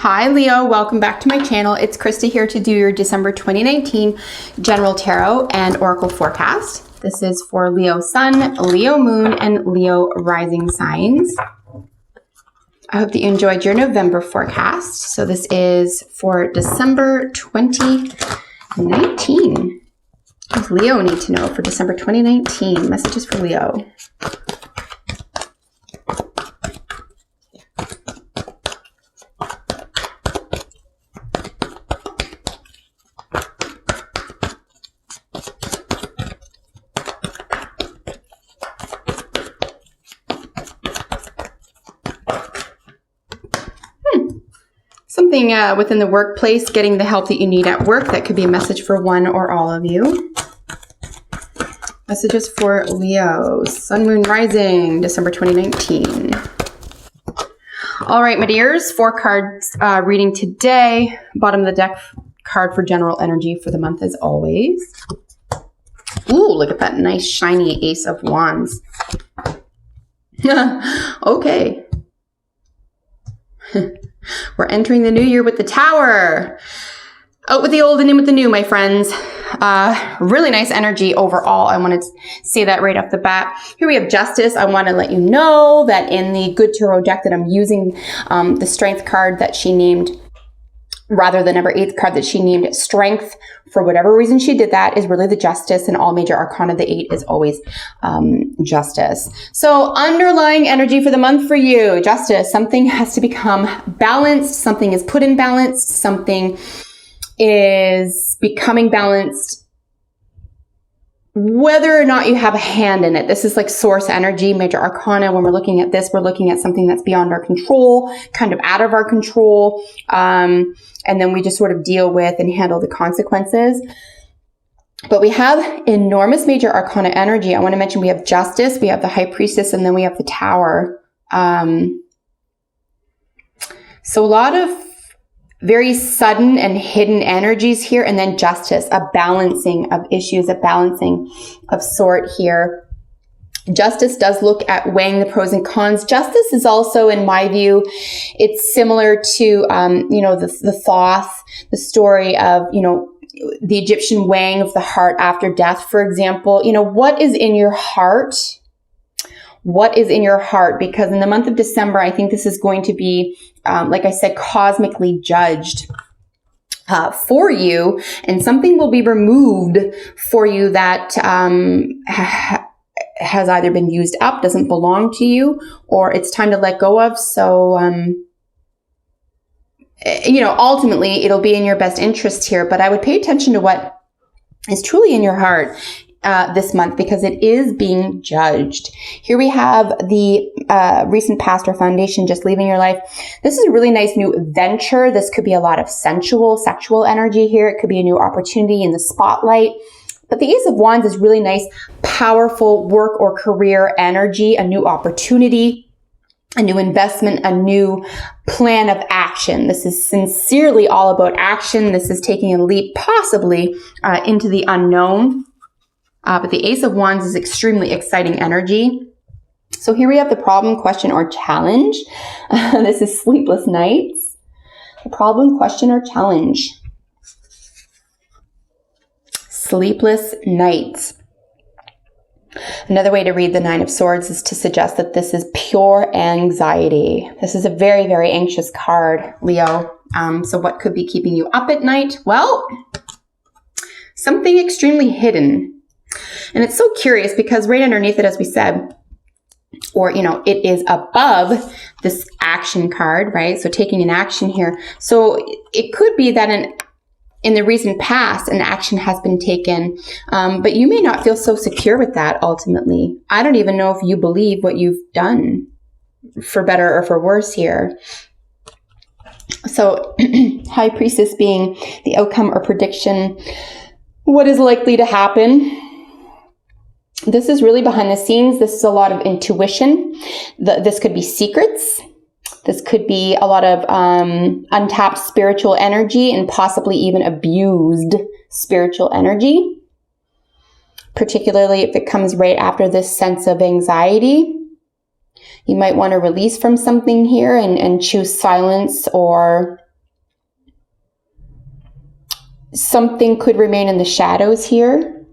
Hi Leo, welcome back to my channel. It's Krista here to do your December 2019 General Tarot and Oracle Forecast. This is for Leo Sun, Leo Moon, and Leo Rising signs. I hope that you enjoyed your November forecast. So this is for December 2019. What does Leo need to know for December 2019? Messages for Leo. Something within the workplace, getting the help that you need at work. That could be a message for one or all of you. Messages for Leo, Sun, Moon, Rising, December 2019. All right, my dears, 4 cards reading today. Bottom of the deck card for general energy for the month as always. Ooh, look at that nice shiny Ace of Wands. Okay. We're entering the new year with the Tower. Out with the old and in with the new, my friends. Really nice energy overall. I want to say that right off the bat. Here we have Justice. I want to let you know that in the Good Tarot deck that I'm using, the Strength card that she named, rather the number 8 card that she named Strength, for whatever reason she did that, is really the Justice, and all major arcana, the 8 is always Justice. So underlying energy for the month for you, Justice. Something has to become balanced. Something is put in balance. Something is becoming balanced, whether or not you have a hand in it. This is like source energy, major arcana. When we're looking at this, we're looking at something that's beyond our control, kind of out of our control. And then we just sort of deal with and handle the consequences. But we have enormous major arcana energy. I want to mention we have Justice, we have the High Priestess, and then we have the Tower. So a lot of very sudden and hidden energies here, and then Justice, a balancing of issues, a balancing of sort here. Justice does look at weighing the pros and cons. Justice is also, in my view, it's similar to, you know, the Thoth, the story of, you know, the Egyptian weighing of the heart after death, for example. You know, what is in your heart? What is in your heart? Because in the month of December, I think this is going to be, like I said, cosmically judged for you, and something will be removed for you that has either been used up, doesn't belong to you, or it's time to let go of. So, you know, ultimately it'll be in your best interest here, but I would pay attention to what is truly in your heart this month, because it is being judged. Here we have the recent past or foundation just leaving your life. This is a really nice new venture. This could be a lot of sensual, sexual energy here. It could be a new opportunity in the spotlight. But the Ace of Wands is really nice, powerful work or career energy, a new opportunity, a new investment, a new plan of action. This is sincerely all about action. This is taking a leap possibly into the unknown. But the Ace of Wands is extremely exciting energy. So here we have the problem, question, or challenge. This is sleepless nights. The problem, question, or challenge. Sleepless nights. Another way to read the Nine of Swords is to suggest that this is pure anxiety. This is a very, very anxious card, Leo. So what could be keeping you up at night? Well, something extremely hidden. And it's so curious because right underneath it, as we said, or, you know, it is above this action card, right? So taking an action here. So it could be that in the recent past, an action has been taken, but you may not feel so secure with that ultimately. I don't even know if you believe what you've done, for better or for worse here. So High Priestess being the outcome or prediction, what is likely to happen. This is really behind the scenes. This is a lot of intuition. This could be secrets. This could be a lot of untapped spiritual energy and possibly even abused spiritual energy, particularly if it comes right after this sense of anxiety. You might want to release from something here and choose silence or something could remain in the shadows here.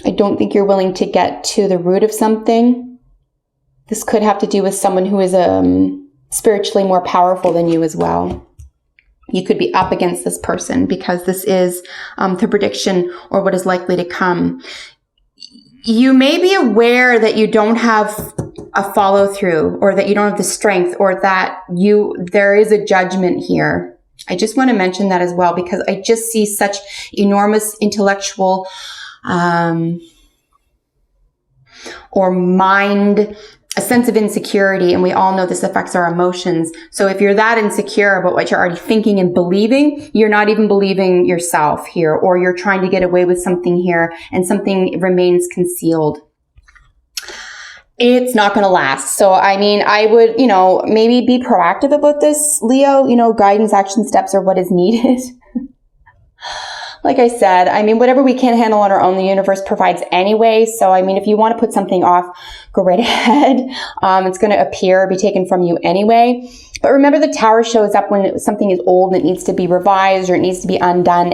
I don't think you're willing to get to the root of something. This could have to do with someone who is spiritually more powerful than you as well. You could be up against this person because this is the prediction or what is likely to come. You may be aware that you don't have a follow through, or that you don't have the strength, or that there is a judgment here. I just want to mention that as well, because I just see such enormous intellectual or mind, a sense of insecurity, and we all know this affects our emotions. So if you're that insecure about what you're already thinking and believing, you're not even believing yourself here, or you're trying to get away with something here and something remains concealed. It's not going to last. So, I mean, I would, maybe be proactive about this, Leo. Guidance, action steps are what is needed. Like I said, I mean, whatever we can't handle on our own, the universe provides anyway. So, I mean, if you want to put something off, go right ahead. It's going to appear or be taken from you anyway. But remember, the Tower shows up when something is old and it needs to be revised or it needs to be undone,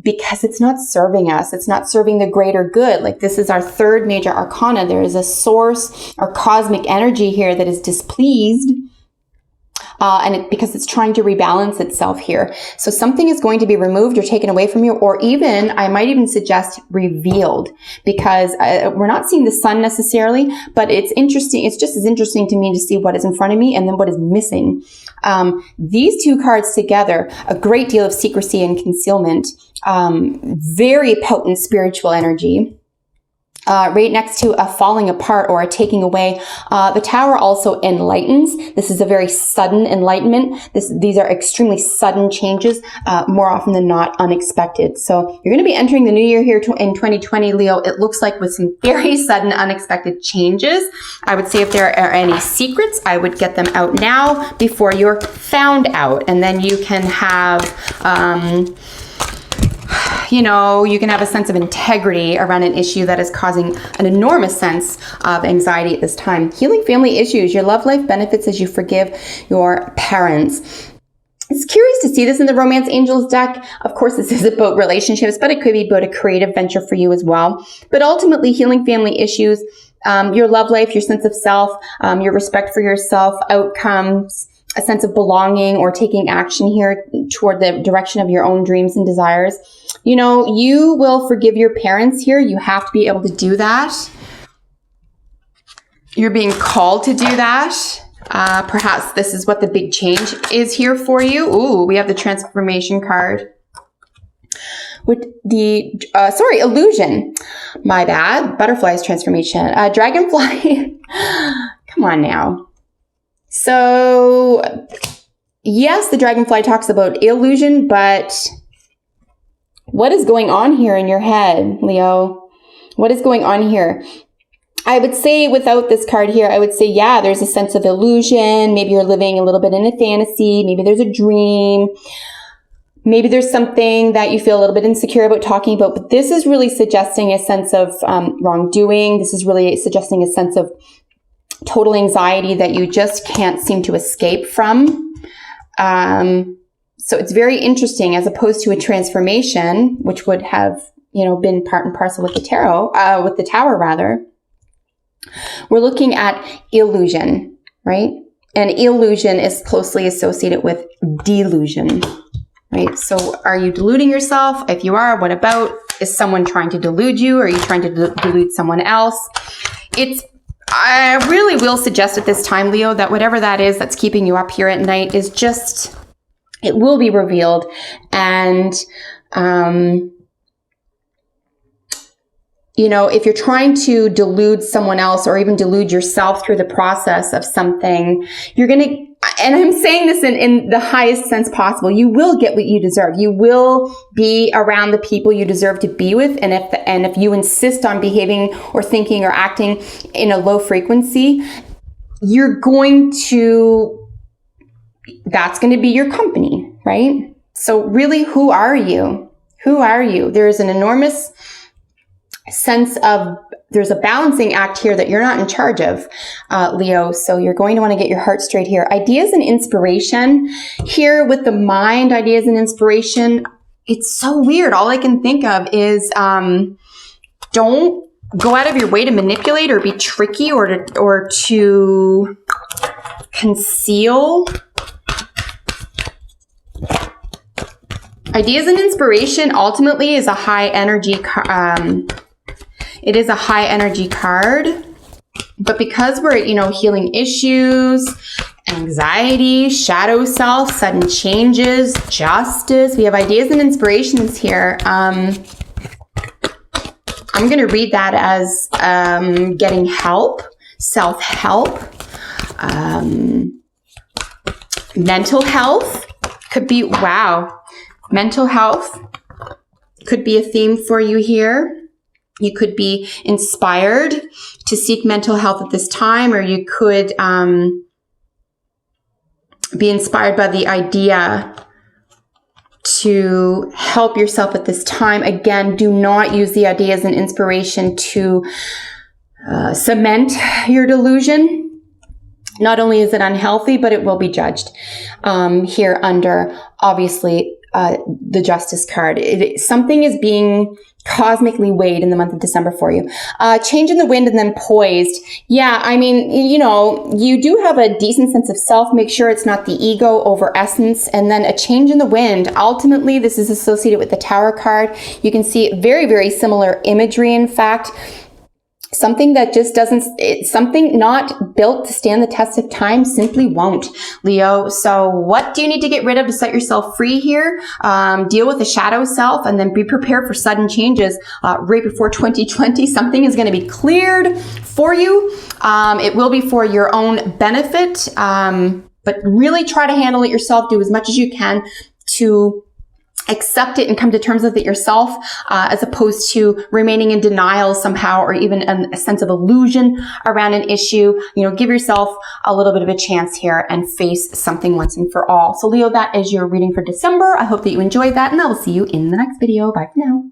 because it's not serving us. It's not serving the greater good. Like, this is our third major arcana. There is a source or cosmic energy here that is displeased. Because it's trying to rebalance itself here. So something is going to be removed or taken away from you, or even, I might even suggest, revealed, because we're not seeing the sun necessarily, but it's interesting. It's just as interesting to me to see what is in front of me and then what is missing. These two cards together, a great deal of secrecy and concealment, very potent spiritual energy. Right next to a falling apart or a taking away. The Tower also enlightens. This is a very sudden enlightenment. These are extremely sudden changes, more often than not unexpected. So you're going to be entering the new year here in 2020, Leo. It looks like with some very sudden, unexpected changes. I would say if there are any secrets, I would get them out now before you're found out. And then you can have, you can have a sense of integrity around an issue that is causing an enormous sense of anxiety at this time. Healing family issues. Your love life benefits as you forgive your parents. It's curious to see this in the Romance Angels deck. Of course, this is about relationships, but it could be about a creative venture for you as well. But ultimately, healing family issues, your love life, your sense of self, your respect for yourself, outcomes, a sense of belonging or taking action here toward the direction of your own dreams and desires. You will forgive your parents here. You have to be able to do that. You're being called to do that. Perhaps this is what the big change is here for you. Ooh, we have the transformation card. With the, illusion. My bad. Butterfly's transformation. Dragonfly. Come on now. So, yes, the dragonfly talks about illusion, but what is going on here in your head, Leo? What is going on here? I would say without this card here, I would say, yeah, there's a sense of illusion. Maybe you're living a little bit in a fantasy. Maybe there's a dream. Maybe there's something that you feel a little bit insecure about talking about. But this is really suggesting a sense of wrongdoing. This is really suggesting a sense of total anxiety that you just can't seem to escape from. So it's very interesting, as opposed to a transformation, which would have, been part and parcel with the with the Tower rather. We're looking at illusion, right? And illusion is closely associated with delusion, right? So are you deluding yourself? If you are, what about? Is someone trying to delude you? Or are you trying to delude someone else? I really will suggest at this time, Leo, that whatever that is that's keeping you up here at night is just, it will be revealed. And, if you're trying to delude someone else or even delude yourself through the process of something, you're going to, and I'm saying this in the highest sense possible, you will get what you deserve. You will be around the people you deserve to be with. And if you insist on behaving or thinking or acting in a low frequency, that's going to be your company, right? So really, who are you? Who are you? There is an enormous sense of, there's a balancing act here that you're not in charge of, Leo. So you're going to want to get your heart straight here. Ideas and inspiration here with the mind, ideas and inspiration. it's so weird. All I can think of is don't go out of your way to manipulate or be tricky or to conceal. Ideas and inspiration ultimately is a high energy it is a high energy card. But because we're, healing issues, anxiety, shadow self, sudden changes, justice, we have ideas and inspirations here. I'm going to read that as getting help, self-help, mental health could be, wow, mental health could be a theme for you here. You could be inspired to seek mental health at this time, or you could be inspired by the idea to help yourself at this time. Again, do not use the ideas and inspiration to cement your delusion. Not only is it unhealthy, but it will be judged here under, obviously, the Justice card. Something is being cosmically weighed in the month of December for you. Change in the wind and then poised. Yeah, I mean, you do have a decent sense of self. Make sure it's not the ego over essence. And then a change in the wind. Ultimately, this is associated with the Tower card. You can see very, very similar imagery, in fact. Something that just something not built to stand the test of time simply won't, Leo. So what do you need to get rid of to set yourself free here? Deal with the shadow self, and then be prepared for sudden changes right before 2020. Something is going to be cleared for you. It will be for your own benefit, but really try to handle it yourself. Do as much as you can to accept it and come to terms with it yourself, as opposed to remaining in denial somehow, or even a sense of illusion around an issue. Give yourself a little bit of a chance here and face something once and for all. So Leo, that is your reading for December. I hope that you enjoyed that, and I will see you in the next video. Bye for now.